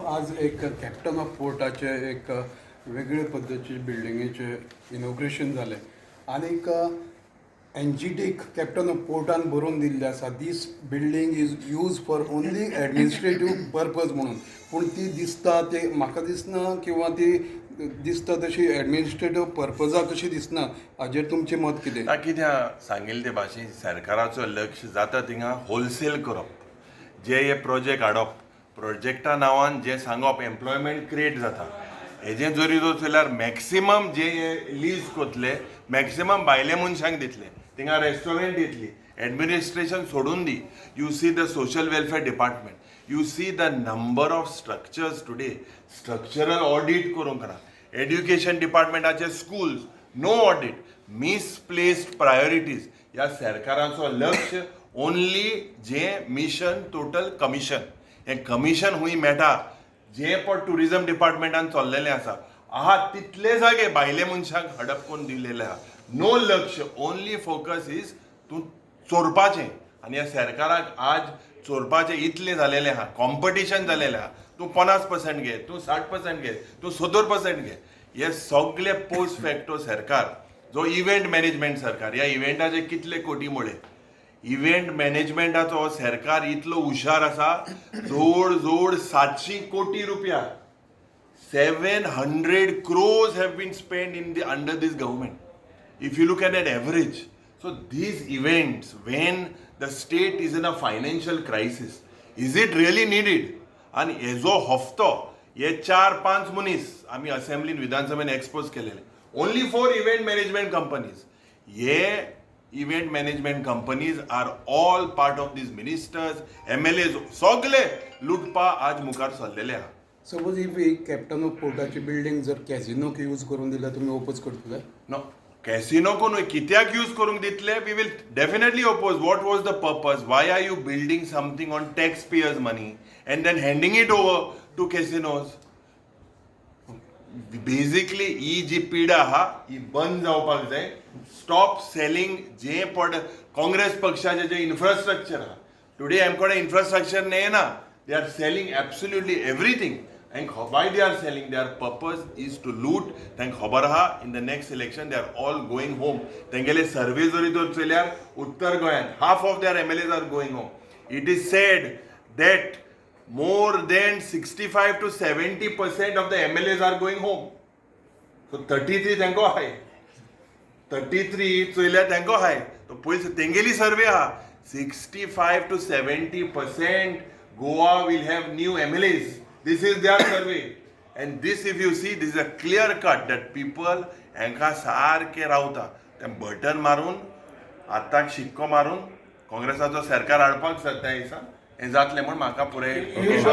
आज एक captain of पोर्टाचे एक वेगळे पद्धतीचे बिल्डिंगेचे इनॉग्रेशन जालें आनीक एनजीटीक कॅप्टन ऑफ पोर्टान बरोवन दिल्लें आसा this building is use for only administrative purpose म्हणून पूण ती दिसता ते म्हाका दिसना किंवा ती दिसता तशी एडमिनिस्ट्रेटीव पर्पजा कशी दिसना हाजेर तुमचें मत कितें? कित्याक सांगिल्ले ते भाशेन सरकाराचो लक्ष जाता थिंगा होलसेल करप जे हे प्रोजेक्ट हाडप प्रोजेक्टा नांवान जे सांगप एम्प्लॉयमेंट क्रिएट जाता हेजे जरी चोयल्यार मॅक्सिमम जे लीज कोतले मॅक्सिमम भायले मनशांक दितले थिंगा रेस्टॉरंट दितली एडमिनिस्ट्रेशन सोडून दी you see the social welfare department you see the number of structures today structural audit करूंक करा एड्युकेशन डिपार्टमेंटाचे schools no audit misplaced priorities ह्या सरकाराचो लक्ष ओन्ली जे मिशन टोटल कमिशन हे कमिशन हुंय मेळटा जे पण टुरिझम डिपार्टमेंटान चल्लेले आसा आहा तितले जागे भायले मनशांक हडप करून दिलेले आहा नो लक्ष ओन्ली फोकस इज तूं चोरपाचें आनी ह्या सरकाराक आज चोरपाचें इतलें जालेलें आहा कॉम्पिटिशन जालेलें आहा तूं 50% घे तूं 60% घे तूं 70% घे हे सगळे पोस्ट फॅक्टो सरकार जो इव्हेंट मॅनेजमेंट सरकार ह्या इव्हेंटाचे कितले कोटी मोडे इव्हेंट मॅनेजमेंटाचो सरकार इतलो हुशार आसा जोड 700 कोटी रुपया 700 crores have been spent under this government if you look at that average so these events when the state is in a financial crisis is it really needed and hezo hafto हे 4-5 मनीस आम्ही असेंब्लीन विधानसभेन expose केलेले only 4 event management companies हे event management companies are all part of these ministers MLAs सगळे लुटपा आज मुखार सरलेले आहा suppose if एक कॅप्टन ऑफ पोर्टाची बिल्डिंग जर कॅझिनोक यूज करून दिल्यार तुमी ओपोज करतले? नो कॅसिनो कोण कित्याक यूज करूंक दितले we will definitely oppose what was the purpose why are you building something on taxpayers money and then handing it over to casinos basically ही जी पिढा आहा ही बंद जावपाक जाय स्टॉप सेलिंग जे पड काँग्रेस पक्षाचे जे इन्फ्रास्ट्रक्चर आहा टुडे आमकडे इन्फ्रास्ट्रक्चर नेना they are selling absolutely everything and why they are selling their purpose is to loot thank खबर आहा in the next election they are all going home तेंगेले सर्वे जरी तर चल्यार उत्तर गोंयान half of their MLAs are going home it is said that more than 65 to 70% of the MLAs are going home so 33 तेंको हाय 33 चल्यार तेंको हाय तो पयस तेंगेली सर्वे आहा 65 to 70% Goa will have new MLAs. This is their survey. And this, if you see, this is a clear cut that people हांकां सारके रावता तें button मारून आताक शिक्को मारून काँग्रेसाचो सरकार हाडपाक सत्ता दिसा हें जातलें म्हूण म्हाका पुरे